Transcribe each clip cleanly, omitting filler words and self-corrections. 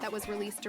that was released.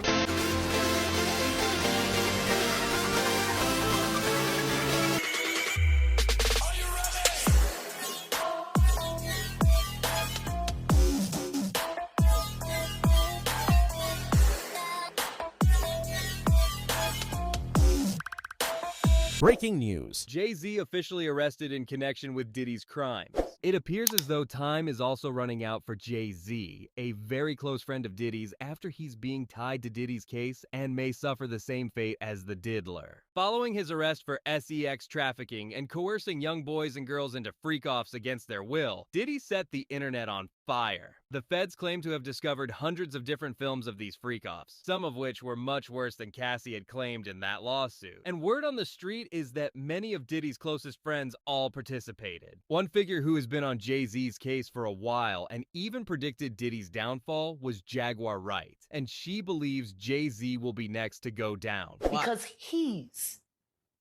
Breaking news. JayZ officially arrested in connection with Diddy's crimes. It appears as though time is also running out for JayZ, a very close friend of Diddy's, after he's being tied to Diddy's case and may suffer the same fate as the diddler. Following his arrest for sex trafficking and coercing young boys and girls into freak-offs against their will, Diddy set the internet on fire. The feds claim to have discovered hundreds of different films of these freak-offs, some of which were much worse than Cassie had claimed in that lawsuit. And word on the street is that many of Diddy's closest friends all participated. One figure who has been on JayZ's case for a while and even predicted Diddy's downfall was Jaguar Wright, and she believes JayZ will be next to go down. Because he's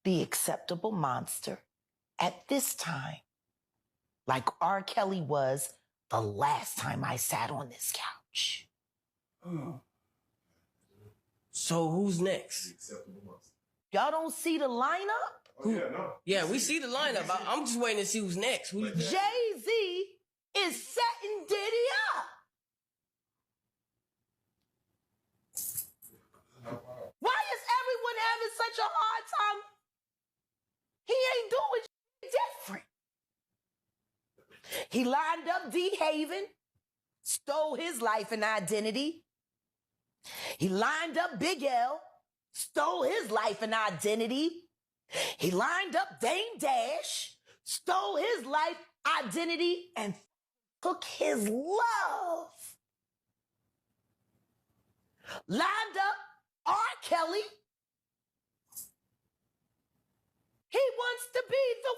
the acceptable monster at this time, like R. Kelly was the last time I sat on this couch. So who's next? Y'all don't see the lineup? Yeah, we see the lineup. I'm just waiting to see who's next. JayZ is setting Diddy up. Why is everyone having such a hard time? He ain't doing shit different. He lined up D. Haven, stole his life and identity. He lined up Big L, stole his life and identity. He lined up Dame Dash, stole his life, identity, and took his love. Lined up R. Kelly. He wants to be the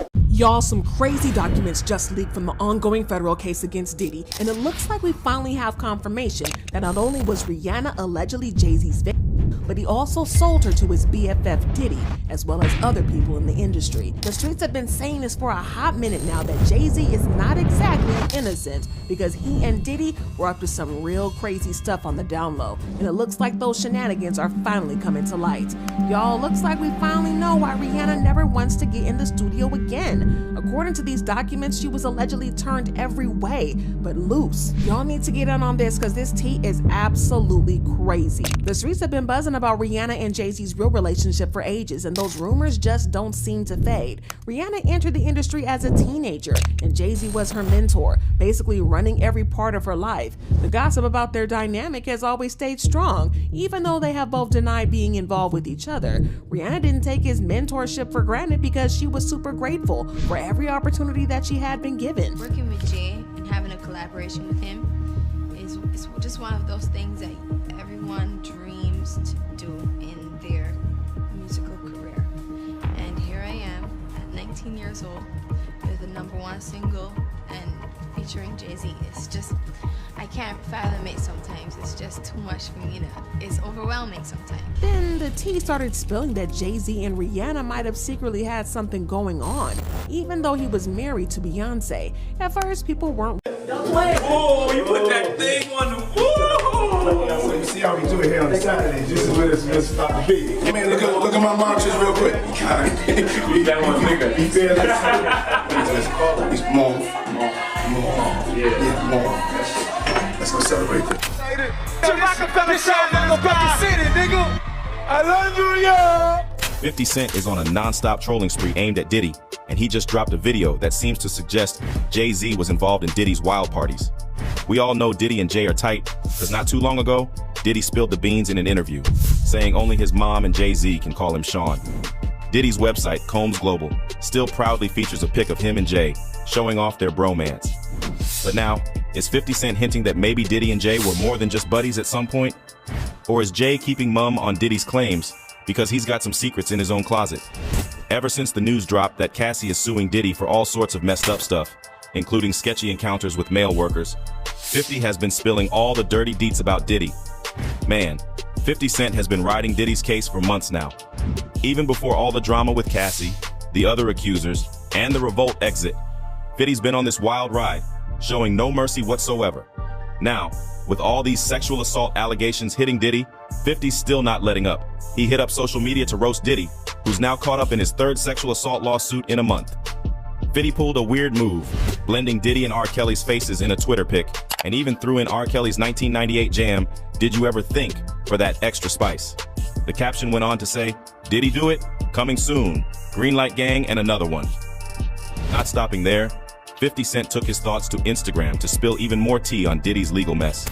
one. Y'all, some crazy documents just leaked from the ongoing federal case against Diddy, and it looks like we finally have confirmation that not only was Rihanna allegedly JayZ's victim, but he also sold her to his BFF Diddy, as well as other people in the industry. The streets have been saying this for a hot minute now, that JayZ is not exactly innocent, because he and Diddy were up to some real crazy stuff on the down low, and it looks like those shenanigans are finally coming to light. Y'all, looks like we finally know why Rihanna never wants to get in the studio again. According to these documents, she was allegedly turned every way but loose. Y'all need to get in on this, because this tea is absolutely crazy. The streets have been buzzing about Rihanna and JayZ's real relationship for ages, and those rumors just don't seem to fade. Rihanna entered the industry as a teenager, and JayZ was her mentor, basically running every part of her life. The gossip about their dynamic has always stayed strong, even though they have both denied being involved with each other. Rihanna didn't take his mentorship for granted because she was super grateful for every opportunity that she had been given. Working with Jay and having a collaboration with him is just one of those things that everyone dreams to do in their musical career. And here I am at 19 years old with the #1 single and featuring JayZ. It's just, I can't fathom it sometimes. It's just too much for me it's overwhelming sometimes. Then the tea started spilling that JayZ and Rihanna might have secretly had something going on, even though he was married to Beyonce. At first, people weren't. Oh, you put that thing on the woo! So you see how we do it here on the Saturdays. This is what it's about to be. Hey man, look at my mantras real quick. Read that one nigga. Be fearless. It's more. Yeah, more. Let's go celebrate this. I love you, y'all. 50 Cent is on a non-stop trolling spree aimed at Diddy, and he just dropped a video that seems to suggest JayZ was involved in Diddy's wild parties. We all know Diddy and Jay are tight, because not too long ago, Diddy spilled the beans in an interview, saying only his mom and JayZ can call him Sean. Diddy's website, Combs Global, still proudly features a pic of him and Jay, showing off their bromance. But now, is 50 Cent hinting that maybe Diddy and Jay were more than just buddies at some point? Or is Jay keeping mum on Diddy's claims because he's got some secrets in his own closet? Ever since the news dropped that Cassie is suing Diddy for all sorts of messed up stuff, including sketchy encounters with male workers, 50 has been spilling all the dirty deets about Diddy. Man, 50 Cent has been riding Diddy's case for months now. Even before all the drama with Cassie, the other accusers, and the Revolt exit, 50's been on this wild ride, showing no mercy whatsoever. Now, With all these sexual assault allegations hitting Diddy, 50's still not letting up. He hit up social media to roast Diddy, who's now caught up in his third sexual assault lawsuit in a month. 50 pulled a weird move, blending Diddy and R. Kelly's faces in a Twitter pic, and even threw in R. Kelly's 1998 jam, Did You Ever Think, for that extra spice. The caption went on to say, Diddy do it? Coming soon. Greenlight Gang and another one. Not stopping there, 50 Cent took his thoughts to Instagram to spill even more tea on Diddy's legal mess.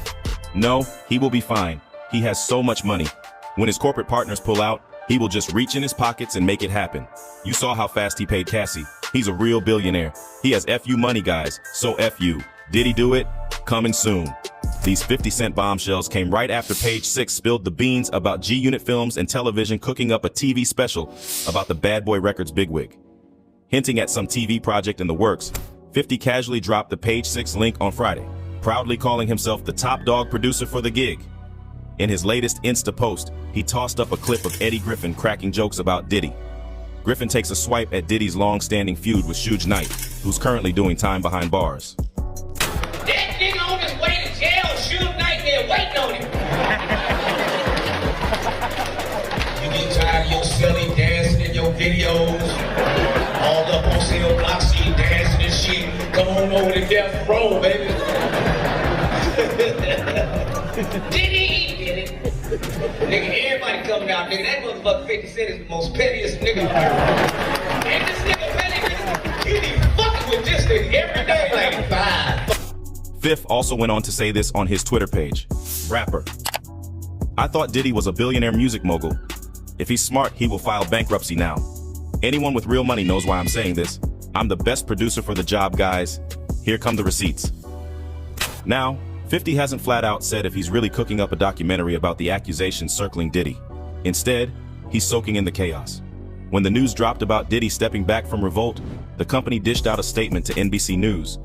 No, he will be fine. He has so much money. When his corporate partners pull out, he will just reach in his pockets and make it happen. You saw how fast he paid Cassie. He's a real billionaire. He has FU money, guys, so FU. Diddy do it? Coming soon. These 50 Cent bombshells came right after Page 6 spilled the beans about G-Unit Films and Television cooking up a TV special about the Bad Boy Records bigwig. Hinting at some TV project in the works, 50 casually dropped the Page 6 link on Friday, proudly calling himself the top dog producer for the gig. In his latest Insta post, he tossed up a clip of Eddie Griffin cracking jokes about Diddy. Griffin takes a swipe at Diddy's long-standing feud with Suge Knight, who's currently doing time behind bars. That nigga on his way to jail, Suge Knight there waiting on him. You get tired of your silly dancing in your videos, all the wholesale block scene dancing and shit. Come on over to death row, baby. Diddy did it. Nigga, everybody coming out, nigga. That motherfucker 50 Cent is the most pettiest nigga. And this nigga petty, you be fucking with this nigga every day like 5. Fifth also went on to say this on his Twitter page. Rapper. I thought Diddy was a billionaire music mogul. If he's smart, he will file bankruptcy now. Anyone with real money knows why I'm saying this. I'm the best producer for the job, guys. Here come the receipts. Now, 50 hasn't flat out said if he's really cooking up a documentary about the accusations circling Diddy. Instead, he's soaking in the chaos. When the news dropped about Diddy stepping back from Revolt, the company dished out a statement to NBC News,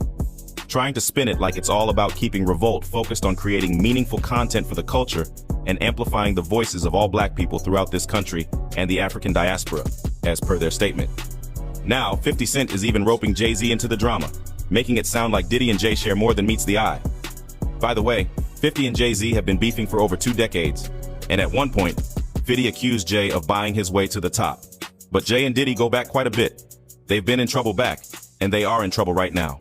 trying to spin it like it's all about keeping Revolt focused on creating meaningful content for the culture and amplifying the voices of all black people throughout this country and the African diaspora, as per their statement. Now, 50 Cent is even roping JayZ into the drama, making it sound like Diddy and Jay share more than meets the eye. By the way, 50 and JayZ have been beefing for over 2 decades, and at one point, 50 accused Jay of buying his way to the top. But Jay and Diddy go back quite a bit. They've been in trouble back, and they are in trouble right now.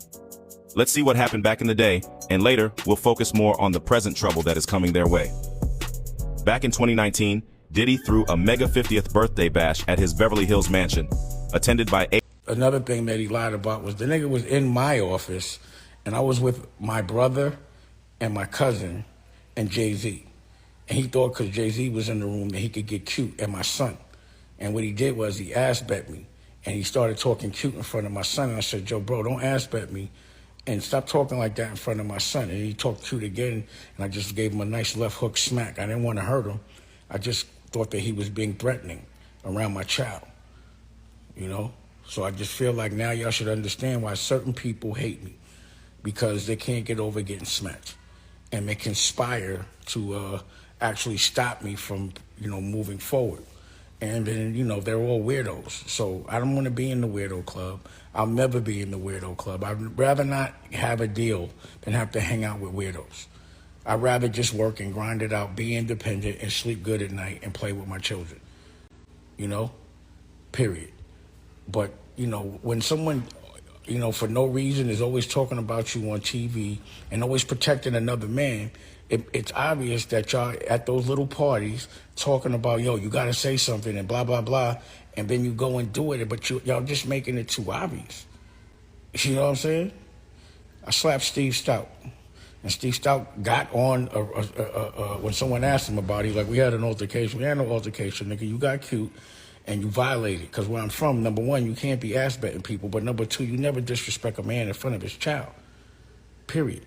Let's see what happened back in the day, and later, we'll focus more on the present trouble that is coming their way. Back in 2019, Diddy threw a mega 50th birthday bash at his Beverly Hills mansion, attended by Another thing that he lied about was the nigga was in my office, and I was with my brother and my cousin and JayZ. And he thought because JayZ was in the room that he could get cute and my son. And what he did was he ass bet me. And he started talking cute in front of my son. And I said, yo, bro, don't ass bet me. And stop talking like that in front of my son. And he talked cute again. And I just gave him a nice left hook smack. I didn't want to hurt him. I just thought that he was being threatening around my child. You know? So I just feel like now y'all should understand why certain people hate me. Because they can't get over getting smacked. And they conspire to actually stop me from, moving forward. And then, they're all weirdos. So I don't want to be in the weirdo club. I'll never be in the weirdo club. I'd rather not have a deal than have to hang out with weirdos. I'd rather just work and grind it out, be independent, and sleep good at night and play with my children. Period. But, when someone, for no reason is always talking about you on TV and always protecting another man, it's obvious that y'all at those little parties talking about, yo, you got to say something and blah, blah, blah, and then you go and do it, but y'all just making it too obvious. You know what I'm saying? I slapped Steve Stout, and Steve Stout got on when someone asked him about it, like, we had an altercation. We had no altercation, nigga. You got cute. And you violated, because where I'm from, number one, you can't be ass-betting people, but number two, you never disrespect a man in front of his child, period,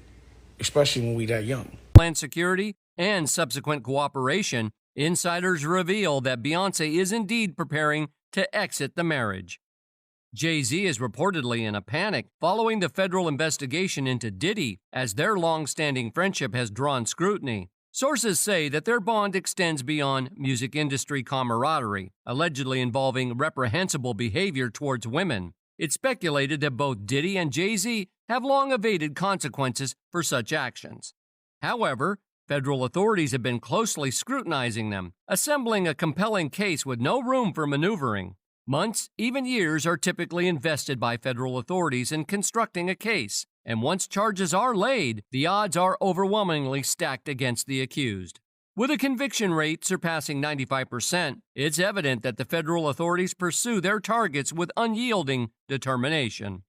especially when we that young. Planned security and subsequent cooperation, insiders reveal that Beyonce is indeed preparing to exit the marriage. JayZ is reportedly in a panic following the federal investigation into Diddy, as their long-standing friendship has drawn scrutiny. Sources say that their bond extends beyond music industry camaraderie, allegedly involving reprehensible behavior towards women. It's speculated that both Diddy and JayZ have long evaded consequences for such actions. However, federal authorities have been closely scrutinizing them, assembling a compelling case with no room for maneuvering. Months, even years, are typically invested by federal authorities in constructing a case, and once charges are laid, the odds are overwhelmingly stacked against the accused. With a conviction rate surpassing 95%, it's evident that the federal authorities pursue their targets with unyielding determination.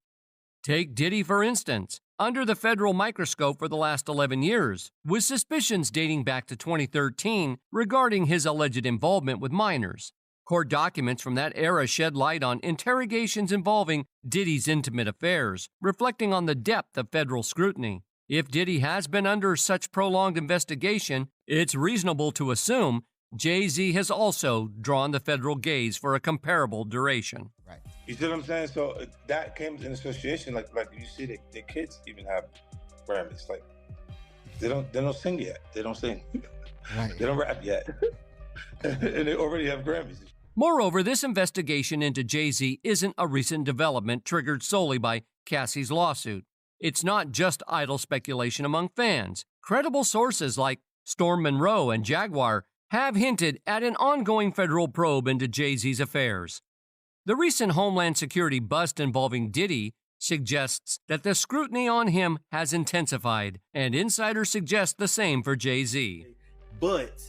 Take Diddy, for instance, under the federal microscope for the last 11 years, with suspicions dating back to 2013 regarding his alleged involvement with minors. Court documents from that era shed light on interrogations involving Diddy's intimate affairs, reflecting on the depth of federal scrutiny. If Diddy has been under such prolonged investigation, it's reasonable to assume JayZ has also drawn the federal gaze for a comparable duration. Right. You see what I'm saying? So that came in association, like you see the kids even have Grammys. Like they don't sing yet. They don't sing. Right. They don't rap yet. And they already have Grammys. Moreover, this investigation into JayZ isn't a recent development triggered solely by Cassie's lawsuit. It's not just idle speculation among fans. Credible sources like Storm Monroe and Jaguar have hinted at an ongoing federal probe into JayZ's affairs. The recent Homeland Security bust involving Diddy suggests that the scrutiny on him has intensified, and insiders suggest the same for JayZ. But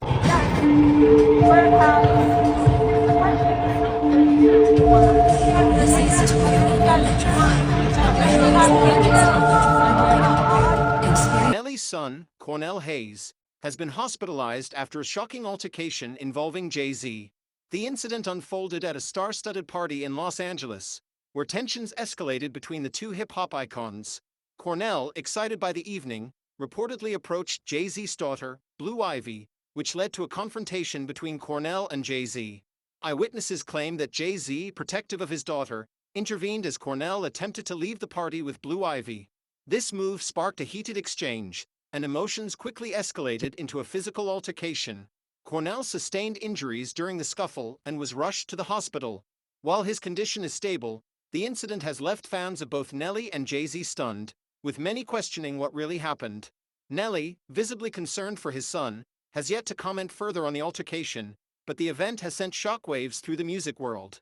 Nelly's son, Cornell Hayes, has been hospitalized after a shocking altercation involving JayZ. The incident unfolded at a star-studded party in Los Angeles, where tensions escalated between the two hip-hop icons. Cornell, excited by the evening, reportedly approached JayZ's daughter, Blue Ivy, which led to a confrontation between Cornell and JayZ. Eyewitnesses claim that JayZ, protective of his daughter, intervened as Cornell attempted to leave the party with Blue Ivy. This move sparked a heated exchange, and emotions quickly escalated into a physical altercation. Cornell sustained injuries during the scuffle and was rushed to the hospital. While his condition is stable, the incident has left fans of both Nelly and JayZ stunned, with many questioning what really happened. Nelly, visibly concerned for his son, has yet to comment further on the altercation, but the event has sent shockwaves through the music world.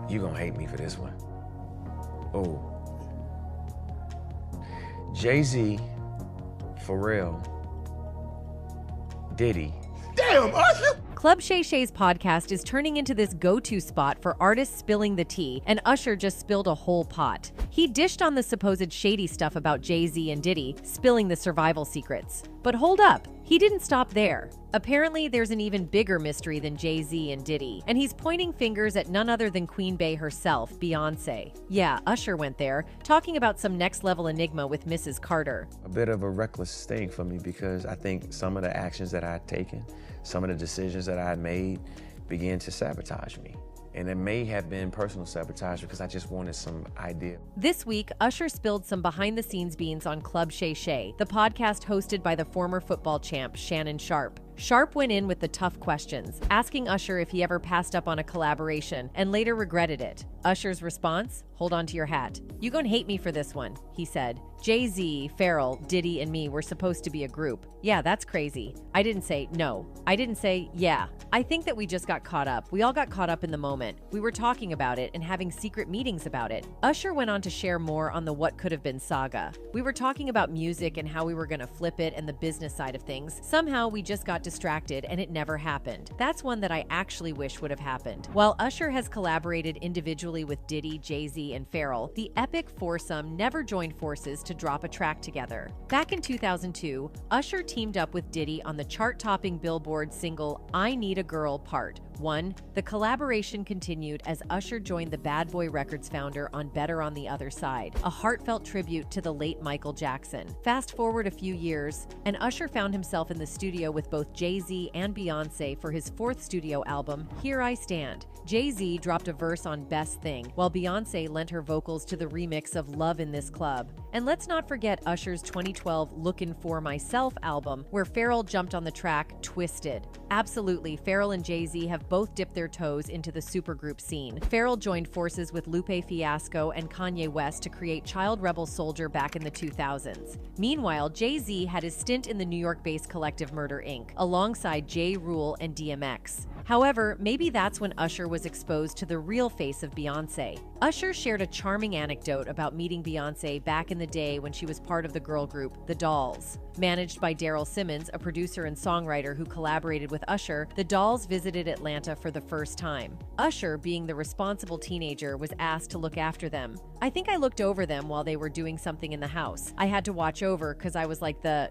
You gonna hate me for this one. Oh. JayZ, Pharrell, Diddy. Damn, Usher! Club Shay Shay's podcast is turning into this go-to spot for artists spilling the tea, and Usher just spilled a whole pot. He dished on the supposed shady stuff about JayZ and Diddy, spilling the survival secrets. But hold up, he didn't stop there. Apparently, there's an even bigger mystery than JayZ and Diddy, and he's pointing fingers at none other than Queen Bey herself, Beyonce. Yeah, Usher went there, talking about some next-level enigma with Mrs. Carter. A bit of a reckless thing for me because I think some of the actions that I had taken, some of the decisions that I had made began to sabotage me. And it may have been personal sabotage because I just wanted some idea. This week, Usher spilled some behind-the-scenes beans on Club Shay Shay, the podcast hosted by the former football champ, Shannon Sharpe. Sharpe went in with the tough questions, asking Usher if he ever passed up on a collaboration and later regretted it. Usher's response? Hold on to your hat. You gon' hate me for this one, he said. JayZ, Pharrell, Diddy, and me were supposed to be a group. Yeah, that's crazy. I didn't say no. I didn't say yeah. I think that we just got caught up. We all got caught up in the moment. We were talking about it and having secret meetings about it. Usher went on to share more on the what could have been saga. We were talking about music and how we were gonna flip it and the business side of things. Somehow we just got distracted and it never happened. That's one that I actually wish would have happened. While Usher has collaborated individually with Diddy, JayZ, and Pharrell, the epic foursome never joined forces to drop a track together. Back in 2002, Usher teamed up with Diddy on the chart-topping Billboard single I Need a Girl Part 1. The collaboration continued as Usher joined the Bad Boy Records founder on Better on the Other Side, a heartfelt tribute to the late Michael Jackson. Fast forward a few years, and Usher found himself in the studio with both JayZ and Beyonce for his fourth studio album, Here I Stand. JayZ dropped a verse on Best Thing, while Beyonce lent her vocals to the remix of Love in This Club. And let's not forget Usher's 2012 Lookin' For Myself album, where Pharrell jumped on the track Twisted. Absolutely, Pharrell and JayZ have both dipped their toes into the supergroup scene. Pharrell joined forces with Lupe Fiasco and Kanye West to create Child Rebel Soldier back in the 2000s. Meanwhile, JayZ had his stint in the New York-based collective Murder Inc., alongside J. Rule and DMX. However, maybe that's when Usher was exposed to the real face of Beyoncé. Usher shared a charming anecdote about meeting Beyoncé back in the day when she was part of the girl group, The Dolls. Managed by Daryl Simmons, a producer and songwriter who collaborated with Usher, the Dolls visited Atlanta for the first time. Usher, being the responsible teenager, was asked to look after them. I think I looked over them while they were doing something in the house. I had to watch over because I was like the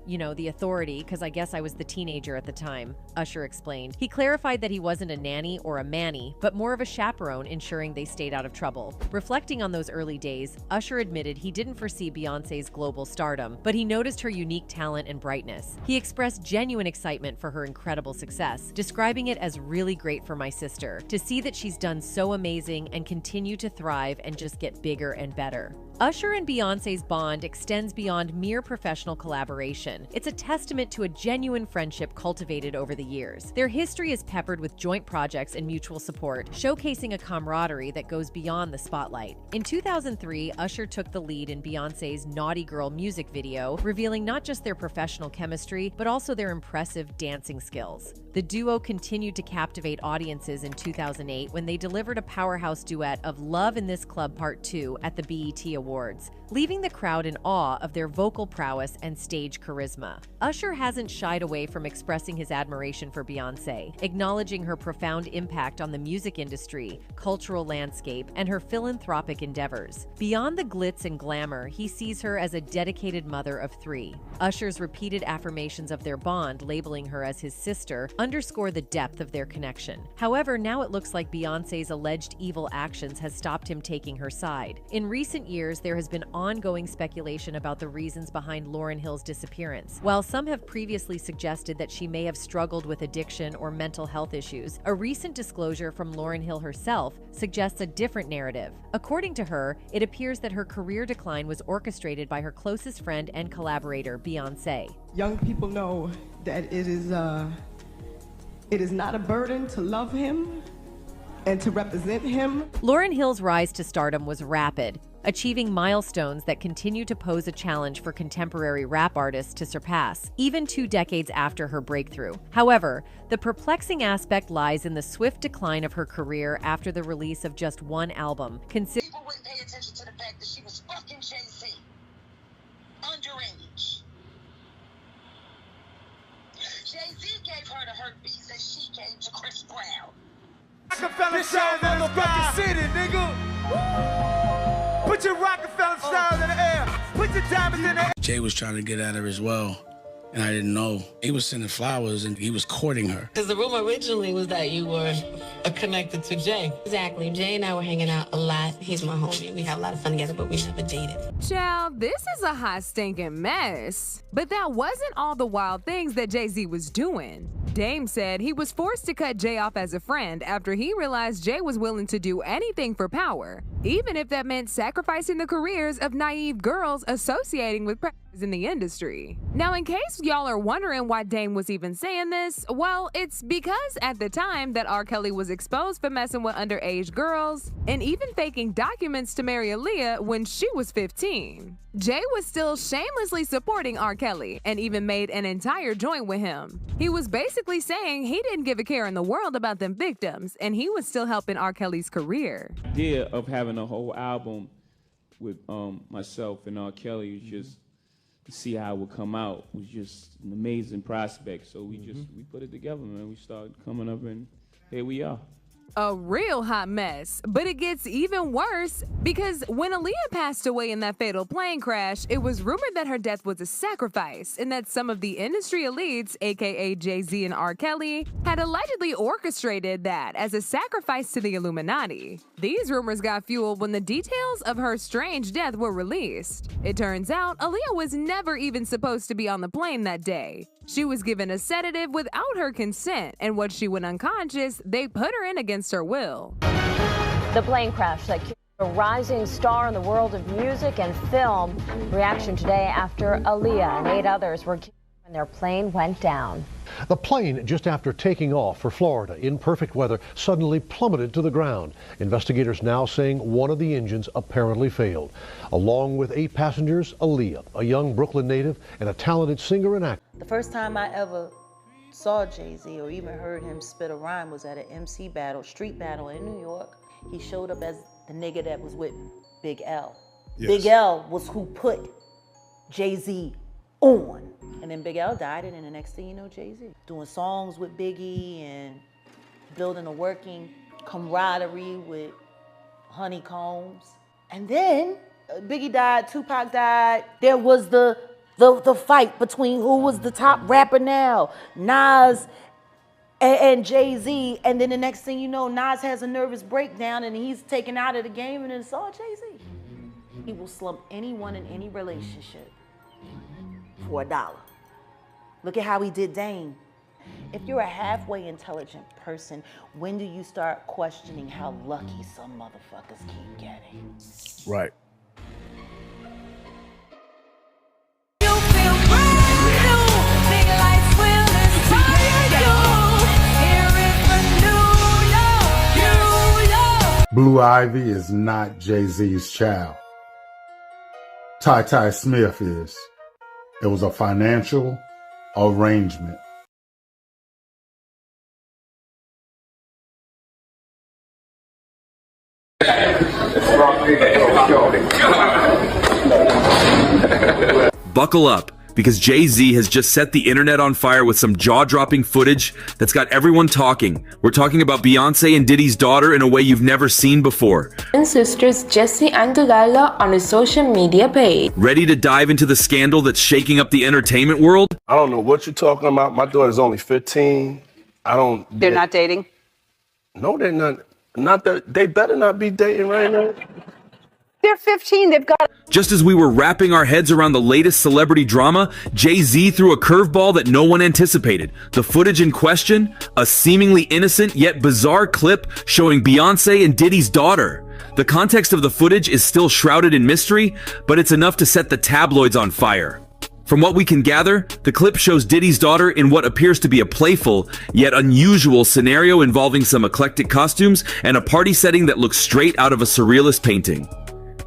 authority, because I guess I was the teenager at the time, Usher explained. He clarified that he wasn't a nanny or a manny, but more of a chaperone, ensuring they stayed out of trouble. Reflecting on those early days, Usher admitted he didn't foresee Beyoncé's global stardom, but he noticed her unique talent and brightness. He expressed genuine excitement for her incredible success, describing it as really great for my sister, to see that she's done so amazing and continue to thrive and just get bigger and better. Usher and Beyoncé's bond extends beyond mere professional collaboration. It's a testament to a genuine friendship cultivated over the years. Their history is peppered with joint projects and mutual support, showcasing a camaraderie that goes beyond the spotlight. In 2003, Usher took the lead in Beyoncé's Naughty Girl music video, revealing not just their professional chemistry, but also their impressive dancing skills. The duo continued to captivate audiences in 2008 when they delivered a powerhouse duet of Love in This Club Part 2 at the BET Awards, leaving the crowd in awe of their vocal prowess and stage charisma. Usher hasn't shied away from expressing his admiration for Beyoncé, acknowledging her profound impact on the music industry, cultural landscape, and her philanthropic endeavors. Beyond the glitz and glamour, he sees her as a dedicated mother of three. Usher's repeated affirmations of their bond, labeling her as his sister, underscore the depth of their connection. However, now it looks like Beyoncé's alleged evil actions has stopped him taking her side. In recent years, there has been ongoing speculation about the reasons behind Lauryn Hill's disappearance. While some have previously suggested that she may have struggled with addiction or mental health issues, a recent disclosure from Lauryn Hill herself suggests a different narrative. According to her, it appears that her career decline was orchestrated by her closest friend and collaborator, Beyoncé. Young people know that it is not a burden to love him and to represent him. Lauryn Hill's rise to stardom was rapid, achieving milestones that continue to pose a challenge for contemporary rap artists to surpass, even 2 decades after her breakthrough. However, the perplexing aspect lies in the swift decline of her career after the release of just one album. People wouldn't pay attention to the fact that she was fucking JayZ, underage. JayZ gave her the herpes that she gave to Chris Brown. Rockefeller style motherfucking city, nigga. Put your Rockefeller style in the air. Put your diamonds in the air. Jay was trying to get at her as well, and I didn't know. He was sending flowers and he was courting her. Because the rumor originally was that you were connected to Jay. Exactly. Jay and I were hanging out a lot. He's my homie. We have a lot of fun together, but we never dated. Child, this is a hot stinking mess. But that wasn't all the wild things that JayZ was doing. Dame said he was forced to cut Jay off as a friend after he realized Jay was willing to do anything for power, even if that meant sacrificing the careers of naive girls associating with predators in the industry. Now, in case y'all are wondering why Dame was even saying this, well, it's because at the time that R. Kelly was exposed for messing with underage girls and even faking documents to marry Aaliyah when she was 15. Jay was still shamelessly supporting R. Kelly and even made an entire joint with him. He was basically saying he didn't give a care in the world about them victims, and he was still helping R. Kelly's career. The idea of having a whole album with myself and R. Kelly was just to see how it would come out was just an amazing prospect. So we put it together, man. We started coming up, and here we are. A real hot mess, but it gets even worse because when Aaliyah passed away in that fatal plane crash, it was rumored that her death was a sacrifice and that some of the industry elites, aka JayZ and R. Kelly, had allegedly orchestrated that as a sacrifice to the Illuminati. These rumors got fueled when the details of her strange death were released. It turns out Aaliyah was never even supposed to be on the plane that day. She was given a sedative without her consent, and once she went unconscious, they put her in against her will. The plane crash that killed a rising star in the world of music and film. Reaction today after Aaliyah and 8 others were killed When their plane went down. The plane, just after taking off for Florida in perfect weather, suddenly plummeted to the ground. Investigators now saying one of the engines apparently failed. Along with 8 passengers, Aaliyah, a young Brooklyn native and a talented singer and actor. The first time I ever saw JayZ or even heard him spit a rhyme was at an MC battle, street battle in New York. He showed up as the nigga that was with Big L. Yes. Big L was who put JayZ on. And then Big L died, and then the next thing you know, JayZ. Doing songs with Biggie and building a working camaraderie with Honeycombs. And then Biggie died, Tupac died. There was the fight between who was the top rapper now, Nas and JayZ. And then the next thing you know, Nas has a nervous breakdown and he's taken out of the game, and it's all JayZ. He will slump anyone in any relationship for $1. Look at how he did Dame. If you're a halfway intelligent person, when do you start questioning how lucky some motherfuckers keep getting? Right. Blue Ivy is not JayZ's child. Ty Smith is. It was a financial arrangement. Buckle up, because JayZ has just set the internet on fire with some jaw-dropping footage that's got everyone talking. We're talking about Beyonce and Diddy's daughter in a way you've never seen before. And sisters JayZ and Delilah on a social media page. Ready to dive into the scandal that's shaking up the entertainment world? I don't know what you're talking about. My daughter's only 15. They're not dating? No, they're not. Not that they better not be dating right now. They're 15. They've got. Just as we were wrapping our heads around the latest celebrity drama, JayZ threw a curveball that no one anticipated. The footage in question, a seemingly innocent yet bizarre clip showing Beyonce and Diddy's daughter. The context of the footage is still shrouded in mystery, but it's enough to set the tabloids on fire. From what we can gather, the clip shows Diddy's daughter in what appears to be a playful, yet unusual scenario involving some eclectic costumes and a party setting that looks straight out of a surrealist painting.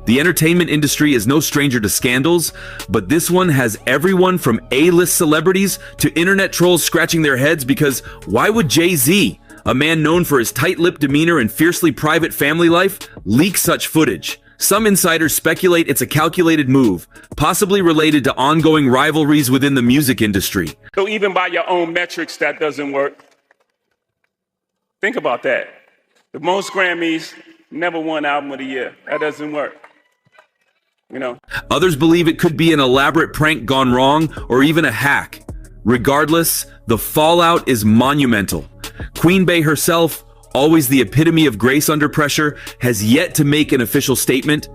The entertainment industry is no stranger to scandals, but this one has everyone from A-list celebrities to internet trolls scratching their heads because why would JayZ, a man known for his tight-lipped demeanor and fiercely private family life, leak such footage? Some insiders speculate it's a calculated move, possibly related to ongoing rivalries within the music industry. So even by your own metrics, that doesn't work. Think about that. The most Grammys, never won album of the year. That doesn't work. You know. Others believe it could be an elaborate prank gone wrong or even a hack. Regardless, the fallout is monumental. Queen Bey herself, always the epitome of grace under pressure, has yet to make an official statement.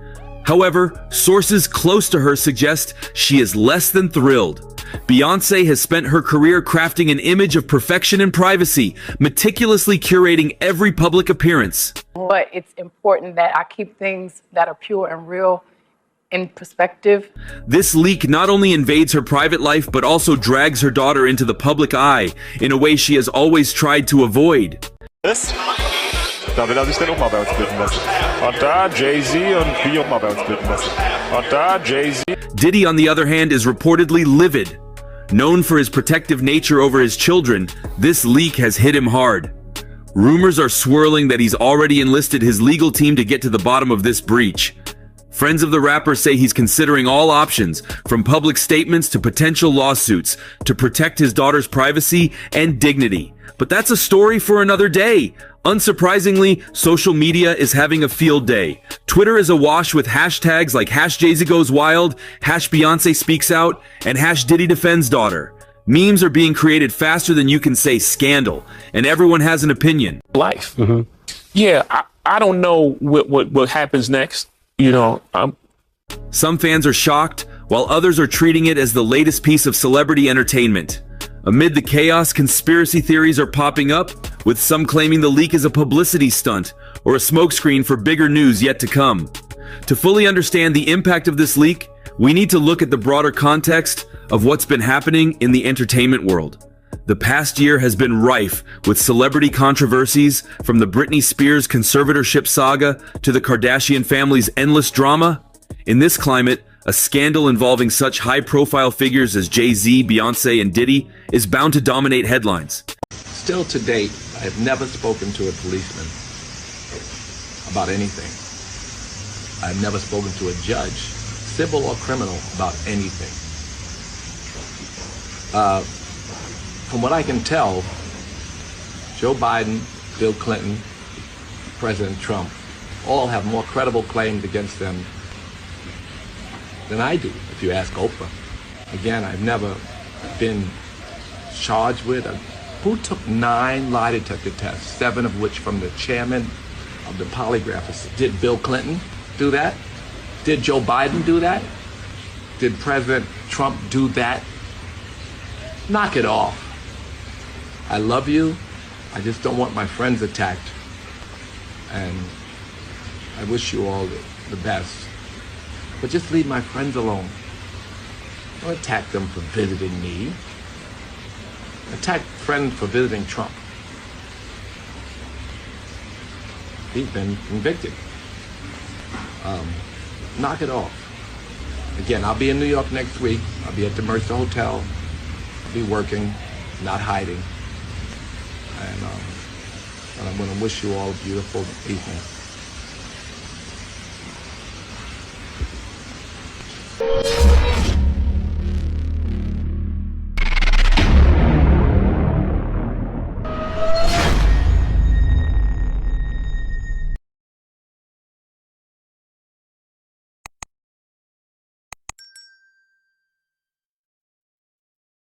However, sources close to her suggest she is less than thrilled. Beyonce has spent her career crafting an image of perfection and privacy, meticulously curating every public appearance. But it's important that I keep things that are pure and real in perspective. This leak not only invades her private life, but also drags her daughter into the public eye in a way she has always tried to avoid. Da will sich dann auch mal bei uns blicken lassen. Und da JayZ und Bi auch mal bei uns blicken lassen. Und da JayZ. Diddy, on the other hand, is reportedly livid. Known for his protective nature over his children, this leak has hit him hard. Rumors are swirling that he's already enlisted his legal team to get to the bottom of this breach. Friends of the rapper say he's considering all options, from public statements to potential lawsuits, to protect his daughter's privacy and dignity. But that's a story for another day. Unsurprisingly, social media is having a field day. Twitter is awash with hashtags like #JayZGoesWild, #BeyonceSpeaksOut, and #DiddyDefendsDaughter. Memes are being created faster than you can say scandal, and everyone has an opinion. Life. Yeah, I don't know what happens next. You know, Some fans are shocked, while others are treating it as the latest piece of celebrity entertainment. Amid the chaos, conspiracy theories are popping up, with some claiming the leak is a publicity stunt or a smokescreen for bigger news yet to come. To fully understand the impact of this leak, we need to look at the broader context of what's been happening in the entertainment world. The past year has been rife with celebrity controversies, from the Britney Spears conservatorship saga to the Kardashian family's endless drama. In this climate, a scandal involving such high-profile figures as JayZ, Beyonce, and Diddy is bound to dominate headlines. Still to date, I have never spoken to a policeman about anything. I've never spoken to a judge, civil or criminal, about anything. From what I can tell, Joe Biden, Bill Clinton, President Trump, all have more credible claims against them than I do, if you ask Oprah. Again, I've never been charged with. Who took 9 lie detector tests, 7 of which from the chairman of the polygraph institute? Did Bill Clinton do that? Did Joe Biden do that? Did President Trump do that? Knock it off. I love you. I just don't want my friends attacked. And I wish you all the best. But just leave my friends alone. Don't attack them for visiting me. Attack friends for visiting Trump. He's been convicted. Knock it off. Again, I'll be in New York next week. I'll be at the Mercer Hotel. I'll be working, not hiding. And I'm going to wish you all a beautiful evening.